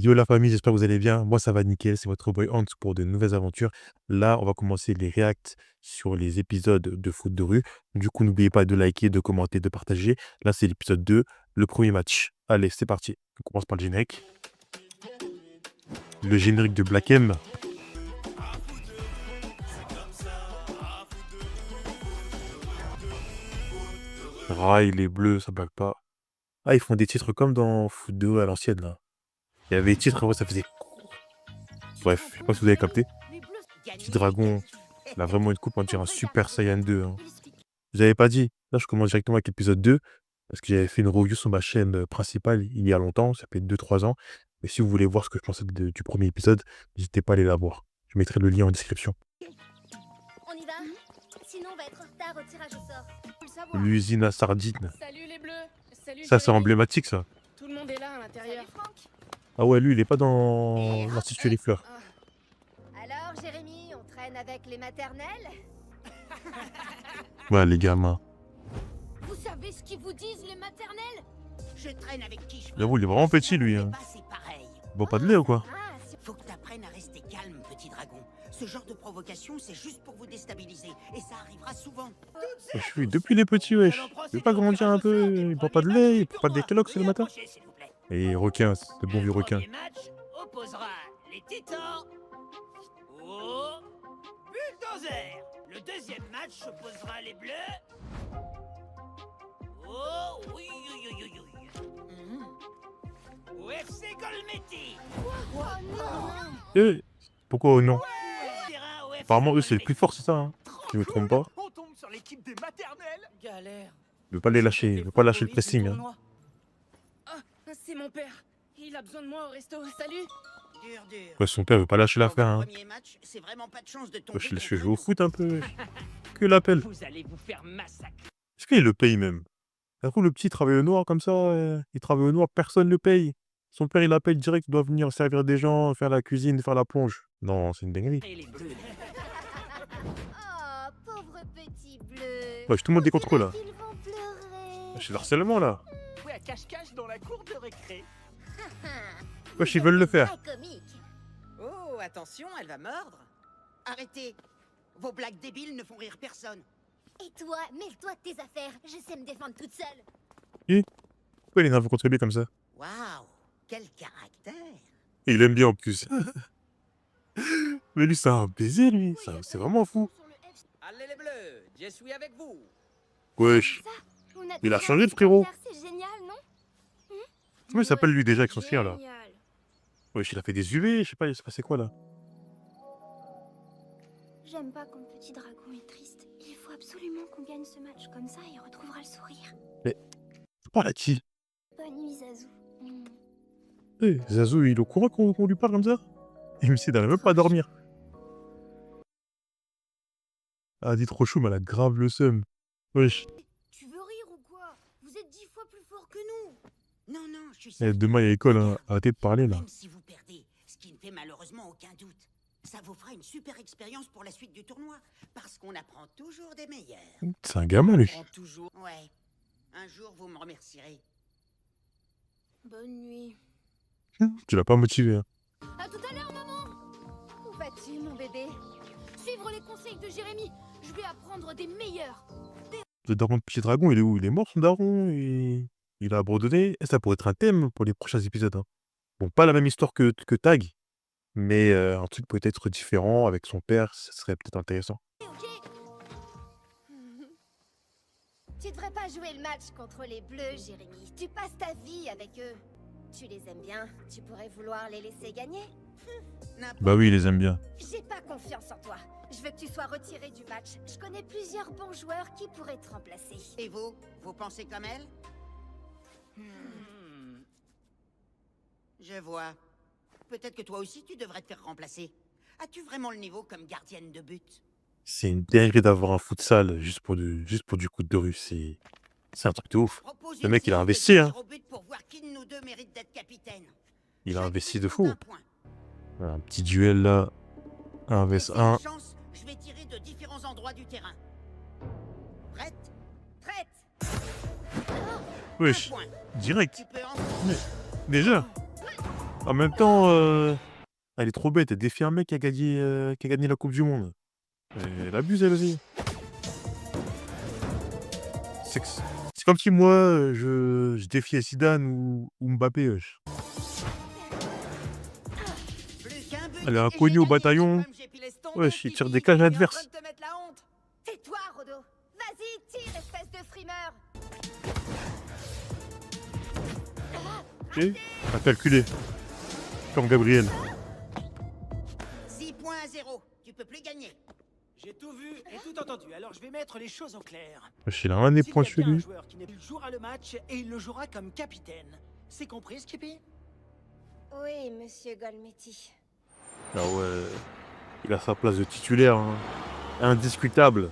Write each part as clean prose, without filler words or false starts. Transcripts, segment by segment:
Yo la famille, j'espère que vous allez bien. Moi, ça va nickel. C'est votre boy Hans pour de nouvelles aventures. Là, on va commencer les reacts sur les épisodes de foot de rue. Du coup, n'oubliez pas de liker, de commenter, de partager. Là, c'est l'épisode 2, le premier match. Allez, c'est parti. On commence par le générique. Le générique de Black M. Rail, les bleus, ça blague pas. Ah, ils font des titres comme dans foot de rue à l'ancienne, là. Il y avait des titres, ouais, ça faisait... Bref, je sais pas si vous avez capté. Petit dragon, il a vraiment une coupe, on dirait un Super Saiyan 2, hein. Je vous avais pas dit. Là, je commence directement avec l'épisode 2, parce que j'avais fait une review sur ma chaîne principale il y a longtemps, ça fait 2-3 ans. Mais si vous voulez voir ce que je pensais du premier épisode, n'hésitez pas à aller la voir. Je mettrai le lien en description. On y va? Sinon, on va être en retard au tirage au sort. Faut le savoir. L'usine à sardines. Salut les bleus. Salut. Ça, c'est Jérémy. emblématique, ça. Tout le monde est là à l'intérieur. Salut Franck. Ah ouais, lui, il est pas dans l'Institut Les Fleurs. Alors, Jérémy, on traîne avec les maternelles? Ouais, les gamins. Vous savez ce qu'ils vous disent, les maternelles? Je traîne avec qui je veux. J'avoue, il est vraiment petit, lui, hein. Bah, c'est pareil. Il boit pas de lait ou quoi? Ah, Faut que t'apprennes à rester calme, petit dragon. Ce genre de provocation, c'est juste pour vous déstabiliser. Et ça arrivera souvent. Je suis depuis les petits, wesh. Il veut pas grandir un peu, il boit pas de lait, il prend pas des Kellogg's le matin. Et requin, c'est le bon vieux requin. Le premier match opposera les Titans aux Bulldozers. Le deuxième match opposera les Bleus aux... Oui, oui, oui, oui, oui. Au FC Golmetti. oh non! Eh, pourquoi non? Terrain au FC Apparemment, eux, c'est le plus Golmetti. fort, c'est ça, hein. Si je me trompe pas. On tombe sur l'équipe des maternelles. Galère. Il veut pas les lâcher, il veut pas lâcher le pressing, hein. Ah, c'est mon père. Il a besoin de moi au resto. Salut. Dur, dur. Ouais, son père veut pas lâcher l'affaire, hein. Premier match, c'est vraiment pas de chance de tomber Wesh, laisse contre jouer au nous. foot un peu, wesh. Que l'appelle. Vous allez vous faire massacrer. Est-ce qu'il le paye même? Ça se trouve, le petit travaille au noir comme ça, il travaille au noir, personne le paye. Son père, il l'appelle direct, il doit venir servir des gens, faire la cuisine, faire la plonge. Non, c'est une dinguerie. Et les bleus. Oh, pauvre petit bleu! Wesh, tout le monde est contre eux, là. Ils vont pleurer! C'est l'harcèlement, là. Ouais, à cache-cache dans la cour de récré. Wesh, ils veulent le faire. Très comique. Oh, attention, elle va mordre. Arrêtez. Vos blagues débiles ne font rire personne. Et toi, mêle-toi de tes affaires. Je sais me défendre toute seule. Pourquoi il est nerveux contre lui comme ça? Waouh, quel caractère. Et il aime bien en plus. Mais lui, c'est un baiser, lui. C'est vraiment fou. Allez les bleus, je suis avec vous. Wesh. Il a changé de frérot. C'est génial, non? Comment il s'appelle lui déjà avec son chien là? Génial. Wesh, il a fait des UV, je sais pas, il s'est passé quoi là? J'aime pas quand petit dragon est triste. Il faut absolument qu'on gagne ce match. Comme ça, il retrouvera le sourire. Oh la qui? Bonne nuit, Zazou. Eh, Zazou, il est au courant qu'on lui parle comme ça? Il me dit, il n'arrive même pas à dormir. Ah, dit trop chou, mais elle a grave le seum. Wesh. Tu veux rire ou quoi? Vous êtes 10 fois plus fort que nous. Non, non, je suis Eh, sérieux. demain, il y a école, hein. Arrêtez de parler là. Même si vous perdez, ce qui ne fait malheureusement aucun doute, ça vous fera une super expérience pour la suite du tournoi. Parce qu'on apprend toujours des meilleurs. C'est un gamin lui. On apprend toujours. Ouais. Un jour, vous me remercierez. Bonne nuit. Tu l'as pas motivé. Hein. À tout à l'heure, maman. Où vas-tu, mon bébé? Suivre les conseils de Jérémy. Je vais apprendre des meilleurs. Le daron de Petit Dragon, il est où? Il est mort son daron il a abandonné. Et ça pourrait être un thème pour les prochains épisodes. Hein. Bon, pas la même histoire que Tag, mais un truc peut-être différent avec son père, ça serait peut-être intéressant. Ok. Tu devrais pas jouer le match contre les Bleus, Jérémy. Tu passes ta vie avec eux. Tu les aimes bien. Tu pourrais vouloir les laisser gagner. Bah oui, il les aime bien. J'ai pas confiance en toi. Je veux que tu sois retiré du match. Je connais plusieurs bons joueurs qui pourraient te remplacer. Et vous, vous pensez comme elle? Je vois. Peut-être que toi aussi, tu devrais te faire remplacer. As-tu vraiment le niveau comme gardienne de but? C'est une dinguerie d'avoir un futsal juste pour du coup de rue. C'est un truc de ouf. Propose Le une mec, il a séance de investi, hein. tirs au but pour voir qui de nous deux mérite d'être capitaine. Il a Chaque investi but de compte fou. un point. Un petit duel là. 1 vs Et si 1. une chance, je vais tirer de différents endroits du terrain. Prête? Prête. Wesh, Un point. direct. Tu peux en... Déjà. En même temps, elle est trop bête, elle défie un mec qui a gagné la coupe du monde. Elle abuse elle aussi. C'est comme si moi, je défiais Zidane ou Mbappé, wesh. Elle est inconnue au bataillon. Wesh, il tire des cages adverses. Tais-toi, Rodo. Vas-y, tire, espèce de frimeur. Et à calculer. Comme Gabriel. 6 points à 0. Tu peux plus gagner. J'ai tout vu et tout entendu, alors je vais mettre les choses au clair. Wesh, il a un nez S'il y a pointu, bien un lui. joueur qui il jouera le match et il le jouera comme capitaine. C'est compris, Skippy? Oui, monsieur Golmetti. Ah ouais. Il a sa place de titulaire, hein. Indiscutable.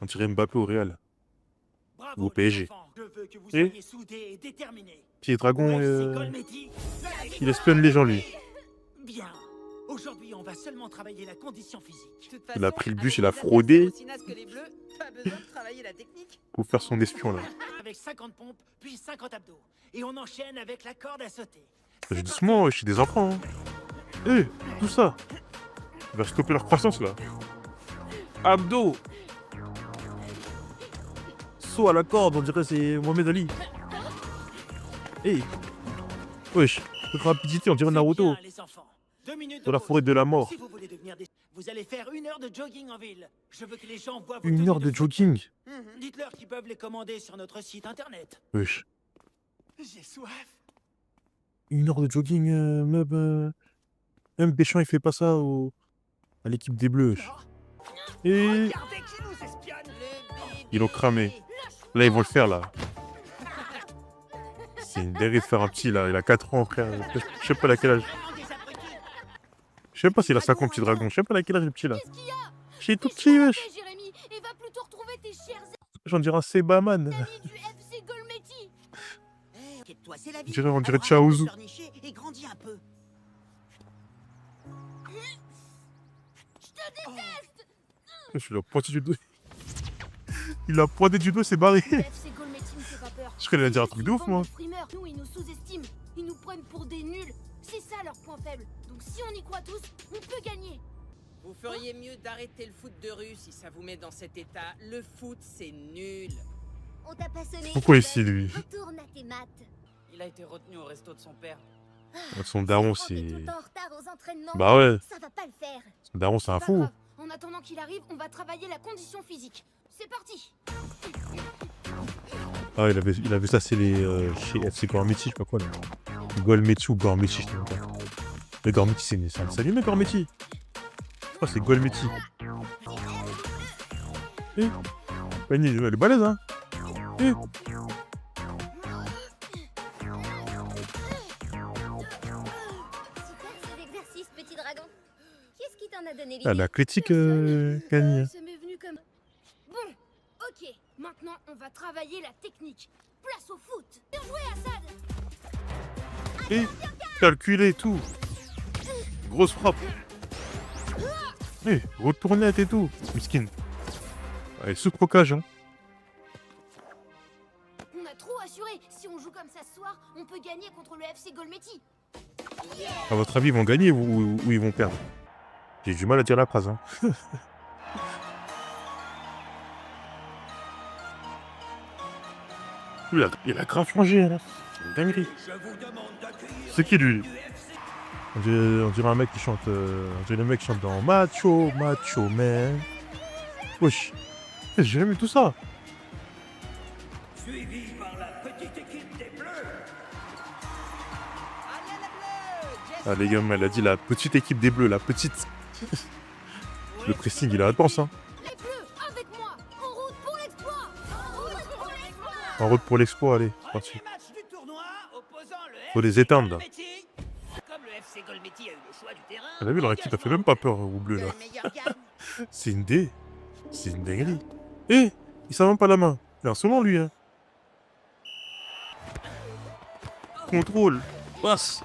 On dirait Mbappé au Real. Bravo, Ou au PSG. les enfants. Je veux que vous Et soyez soudés et déterminés. Petit dragon, Ouais, c'est Golmetti. il espionne les gens, lui. Bien. Aujourd'hui, on va seulement travailler la condition physique. Il a pris le bus, il a fraudé Que les bleus, pas besoin de travailler la technique. pour faire son espion, là. Avec 50 pompes, puis 50 abdos. Et on enchaîne avec la corde à sauter. J'ai doucement, je suis des enfants, hein. Eh, tout ça. Il va stopper leur croissance, là. Abdo. Saut à la corde, on dirait c'est Mohamed Ali. Eh. Wesh, rapidité, on dirait Naruto. Bien, les enfants. 2 minutes Dans la pause. forêt de la mort. Si vous voulez devenir des... Vous allez faire 1 heure de jogging en ville. Je veux que les gens voient vos 1 heure tenues de jogging. Dites-leur qu'ils peuvent les commander sur notre site internet. Wesh. J'ai soif. 1 heure de jogging, même Deschamps, il fait pas ça à l'équipe des Bleus. Wesh. Et Regardez qui nous espionne. ils l'ont cramé. Là, ils vont le faire, là. C'est une dinguerie de faire un petit, là. Il a 4 ans, frère. Je sais pas à quel âge. Je sais pas s'il a 50 petits dragons. Je sais pas à quel âge le petit, là. J'ai tout petit, wesh. Jérémy, et va plutôt retrouver tes chers J'en dirais un Sebaman. amis du FC Golmetti. Toi, c'est la vie. On dirait Alors, Chaozu. arrête de pleurnicher et grandis un peu. Il a pointé du doigt. Il a pointé du doigt, c'est barré. Le FC Golmetti me fait pas peur. Je crois qu'il a dit un truc de ouf, moi. Nous, ils nous sous-estiment. Ils nous prennent pour des nuls. C'est ça leur point faible. Donc si on y croit tous, on peut gagner. Vous feriez mieux d'arrêter le foot de rue si ça vous met dans cet état. Le foot, c'est nul. On t'a pas sonné. Pourquoi ici, lui? Retourne à tes maths. Il a été retenu au resto de son père. Son daron, Quand t'es c'est... tout en retard aux entraînements, Bah ouais. ça va pas le faire. Son daron, c'est un Pas fou. grave. En attendant qu'il arrive, on va travailler la condition physique. C'est parti. Ah, il avait ça, c'est les... chez FC Gormetti, je sais pas quoi, là. Golmetti ou Gormetti, je sais même pas. Mais Gormetti, c'est un salut, mais Gormetti. Je crois que c'est Golmetti. Eh, Fanny, elle est balèze, hein. Eh. Super ces exercices, petit dragon. Qu'est-ce qui t'en a donné l'idée? Elle est athlétique, Fanny. Ça m'est venu comme... Bon, ok. Maintenant, on va travailler la technique. Place au foot. Bien joué, Assad. Et calculer tout. Grosse frappe. Eh, retournette et tout. Miskin. Elle souffre au cage, hein. On a trop assuré. Si on joue comme ça ce soir, on peut gagner contre le FC Golmetti. À votre avis, ils vont gagner ou ils vont perdre? J'ai du mal à dire la phrase, hein. Il a grave changé, hein. C'est une dinguerie. C'est qui, lui? On dirait un mec qui chante... on dirait le mec qui chante dans Macho, Macho Man. Wesh. J'ai jamais vu tout ça. Suivi par la petite équipe des Bleus. Ah, les gars, elle a dit la petite équipe des Bleus, la petite. Le pressing, il a intense, hein. Les Bleus, avec moi. En route pour l'exploit. En route pour l'exploit. En route pour l'exploit, allez, c'est parti. Premier match du tournoi opposant le Faut les FC éteindre, là. Golmetti. Comme le FC Golmetti a eu le choix du terrain. T'as vu, leur équipe, ça fait même pas peur aux Bleus, là. Le meilleur gagne. C'est une dé. C'est une dinguerie. Eh, il s'en même pas la main. Il est insolent, lui, hein. Contrôle. Passe.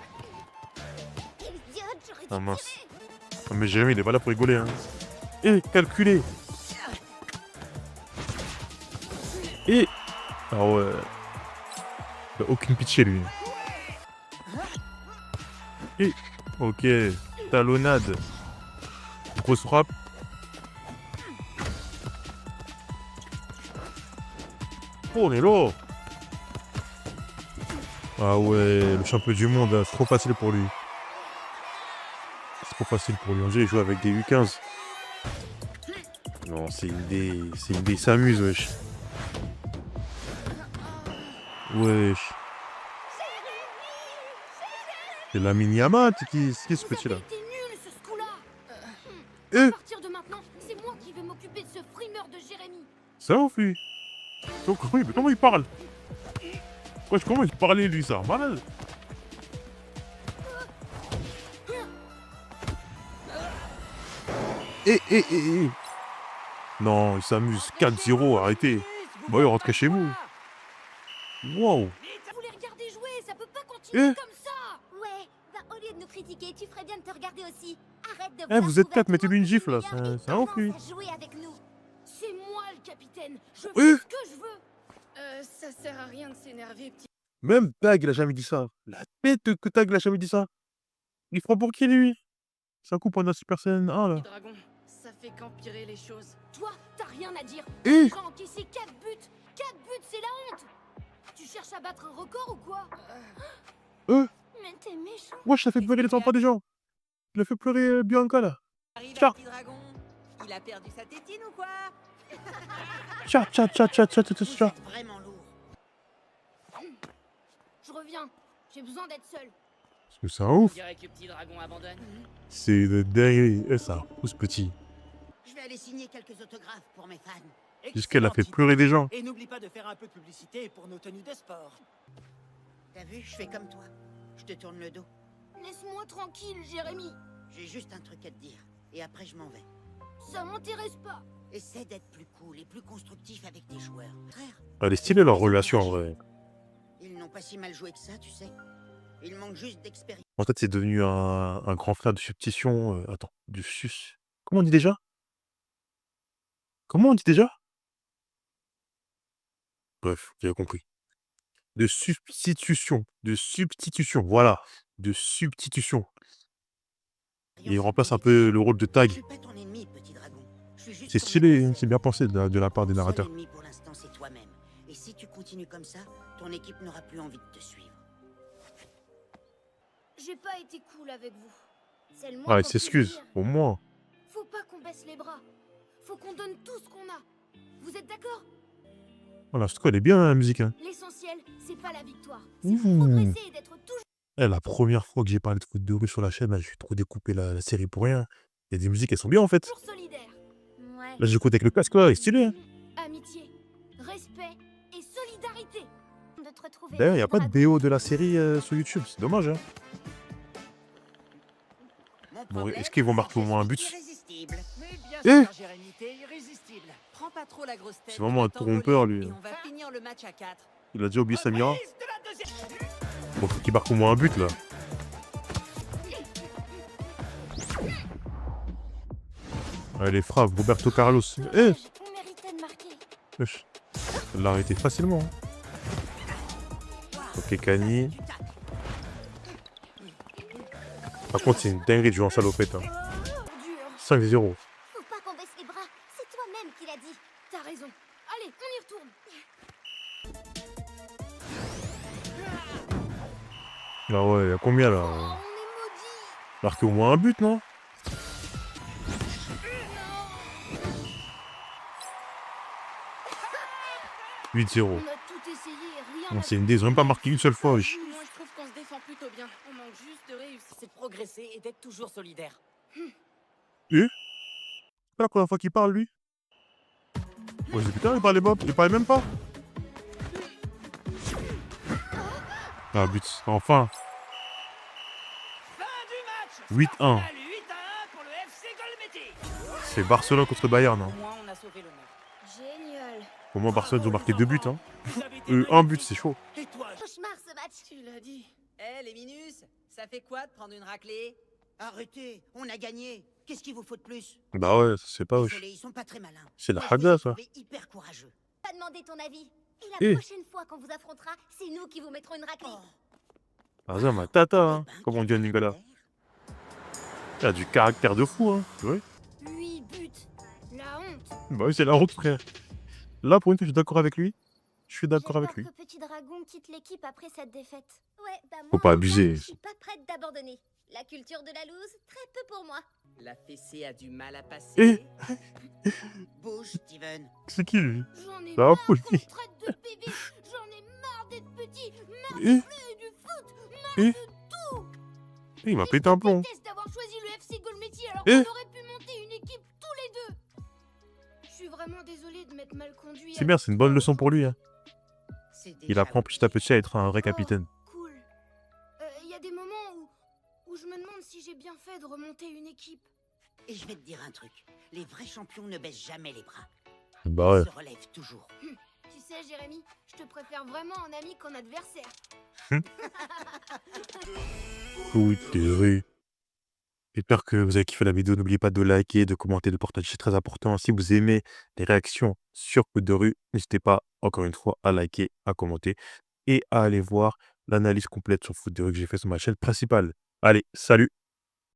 Idiote, j'aurais dû Ah, mince. tirer. Ah, mais Jérémy, il est pas là pour rigoler, hein. Eh, calculer. Et... Ah ouais. Il a aucune pitié, lui. Et... Ok. Talonnade. Grosse frappe. Oh, on est là. Ah ouais, le champion du monde, hein, c'est trop facile pour lui. C'est trop facile pour lui. On dirait qu'il joue avec des U15. Non, c'est une des... il s'amuse, wesh. Wesh. C'est la mini-Yamat qui est ce petit-là. T'es nul sur ce coup-là. Eh, À partir de maintenant, c'est moi qui vais m'occuper de ce frimeur de Jérémy. ça en fait. Comment il parle? Wesh, comment il parlait, lui, ça? Malade. Eh. Non, il s'amuse. 4-0, arrêtez. Bah oui, rentrez chez vous. Wow. Vous voulez regarder jouer, ça peut pas continuer Eh. comme ça. Ouais, bah au lieu de nous critiquer, tu ferais bien de te regarder aussi. Arrête de Eh, vouloir vous êtes prouver à 4, mettez-lui une tout le gifle, là. monde que t'es le C'est un meilleur ouf, et lui. commence à jouer avec nous. C'est moi le capitaine. Je Eh. fais ce que je veux. Ça sert à rien de s'énerver, petit. Même Tag, il a jamais dit ça. La tête que Tag, il a jamais dit ça. Il prend pour qui, lui? C'est un coup pendant Super Saiyan 1, là. Dragon, ça fait qu'empirer les choses. Toi, t'as rien à dire. Eh. Les gens encaissé 4 buts. 4 buts, c'est la honte. Tu cherches à battre un record ou quoi? Mais t'es méchant. Wesh, ça fait pleurer les enfants des gens. Il a fait pleurer Bianca, là. Arrive Tiens. un petit dragon. Il a perdu sa tétine ou quoi? Tcha. Vous êtes vraiment lourd. Je reviens. J'ai besoin d'être seul. Parce que c'est un On ouf. dirait que le petit dragon abandonne. C'est une dinguerie. Eh, c'est un pouce petit. Je vais aller signer quelques autographes pour mes fans. Jusqu'elle a fait Excellent pleurer des gens. idée. Et n'oublie pas de faire un peu de publicité pour nos tenues de sport. T'as vu, je fais comme toi. Je te tourne le dos. Laisse-moi tranquille, Jérémy. J'ai juste un truc à te dire. Et après, je m'en vais. Ça m'intéresse pas. Essaie d'être plus cool et plus constructif avec tes joueurs. Frère, Elle est stylée, leur relation, en vrai. ils n'ont pas si mal joué que ça, tu sais. Il manque juste d'expérience. En fait, c'est devenu un grand frère de substitution. Attends, de sus... Comment on dit déjà? Comment on dit déjà? Bref, j'ai compris. De substitution. De substitution, voilà. De substitution. Et il remplace un peu le rôle de Je Tag. suis pas ton ennemi, petit dragon. Je suis juste C'est ton stylé, adversaire. c'est bien pensé de la part des Ton seul narrateurs. ennemi pour l'instant, c'est toi-même. Et si tu continues comme ça, ton équipe n'aura plus envie de te suivre. J'ai pas été cool avec vous. C'est le Ah, moindre il s'excuse, plaisir. au moins. Faut pas qu'on baisse les bras. Faut qu'on donne tout ce qu'on a. Vous êtes d'accord? Voilà, en tout cas, elle est bien, la musique. Hein. L'essentiel, c'est pas la victoire. C'est Ouh. de progresser et d'être toujours... Eh, la première fois que j'ai parlé de foot de rue sur la chaîne, là, j'ai trop découpé la série pour rien. Il y a des musiques, elles sont bien, en fait. solidaire. Ouais. Là, j'écoute avec le casque, là, il est stylé. Hein. Amitié, respect et solidarité. De te retrouver. D'ailleurs, il n'y a pas de BO de la série sur YouTube, c'est dommage. Hein. Mon Bon, problème, est-ce qu'ils vont marquer au moins un but? irrésistible. Mais bien Eh. sûr, Jérémy, t'es irrésistible. Prends pas trop la grosse tête. C'est vraiment un tu vas t'envoler trompeur, lui. Et on va finir le match à 4. Il a déjà oublié Samira. Reprise de la deuxième. Bon, faut qu'il marque au moins un but, là. Allez, les frappes, Roberto Carlos. Eh, On méritait de marquer. wesh. Elle l'a arrêté facilement. Hein. Ok, Kani. Par contre, c'est une dinguerie de jouer en salopette. Hein. Dur. 5-0. Faut pas qu'on baisse les bras. C'est toi-même qui l'a dit. T'as raison. Allez, on y retourne. Ah ouais, il y a combien, là? Oh, on est maudits. Marqué au moins un but, non? On 8-0. a tout essayé et rien. Bon, n'a c'est une idée, ils ont même pas marqué une seule fois, wesh. Moi, je trouve qu'on se défend plutôt bien. On manque juste de réussir. C'est de progresser et d'être toujours solidaire. C'est la première fois qu'il parle, lui. Ouais, c'est putain, il parlait pas, il parlait même pas. Ah, but, enfin. Fin du match. 8-1. Final 8-1 pour le FC Golmetti. C'est Barcelone contre Bayern. Au Hein. moins, on a sauvé l'honneur. Génial. Au moins, Barcelone, ils ont marqué 2 buts. Hein. Vous avez été Un but, magnifiques. c'est chaud. Et toi, Cauchemar ce match. Tu l'as dit. Eh, les Minus, ça fait quoi de prendre une raclée? arrêtez, on a gagné. Qu'est-ce qu'il vous faut de plus? Bah ouais, ça se fait pas, wesh. Désolé, ils sont pas très malins. C'est la Moi, je vous ai haga, ça. trouvé hyper courageux. Pas demander ton avis. Et la Eh. prochaine fois qu'on vous affrontera, c'est nous qui vous mettrons une raclée. Oh. Ah, ça, ma tata, hein. Comme on dit en Lingala. Il a du caractère de fou, hein. Ouais. 8 buts. La honte. Bah oui, c'est la honte, frère. Là, pour une fois, je suis d'accord avec lui. Je suis J'ai d'accord avec peur lui. que Petit Dragon quitte l'équipe après cette défaite. Ouais, bah Faut moi, pas en fait, abuser. je suis pas prête d'abandonner. La culture de la loose, très peu pour moi. La fessée a du mal à Eh, passer. Bouge, Steven. c'est qui lui? J'en ai Ça va, marre Paul? qu'on me traite de bébé. J'en ai marre d'être petit. Marre Eh, du bleu et du foot. Marre eh, de tout. il m'a Et pété je un plomb. déteste d'avoir choisi le FC Golmetti alors Eh, qu'on aurait pu monter une équipe tous les deux. Je suis vraiment désolée de m'être mal conduit c'est bien, avec c'est une bonne toi leçon pour lui, hein. C'est Il déjà apprend petit à ok. petit à être un vrai Oh, capitaine. cool. Il y a des moments où je me demande si j'ai bien fait de remonter une équipe. Et je vais te dire un truc. Les vrais champions ne baissent jamais les bras. Bah ouais. Ils se relèvent toujours. Tu sais, Jérémy, je te préfère vraiment en ami qu'en adversaire. Foot. J'espère que vous avez kiffé la vidéo. N'oubliez pas de liker, de commenter, de partager. C'est très important. Si vous aimez les réactions sur Foot de rue, n'hésitez pas, encore une fois, à liker, à commenter et à aller voir l'analyse complète sur Foot de rue que j'ai fait sur ma chaîne principale. Allez, salut!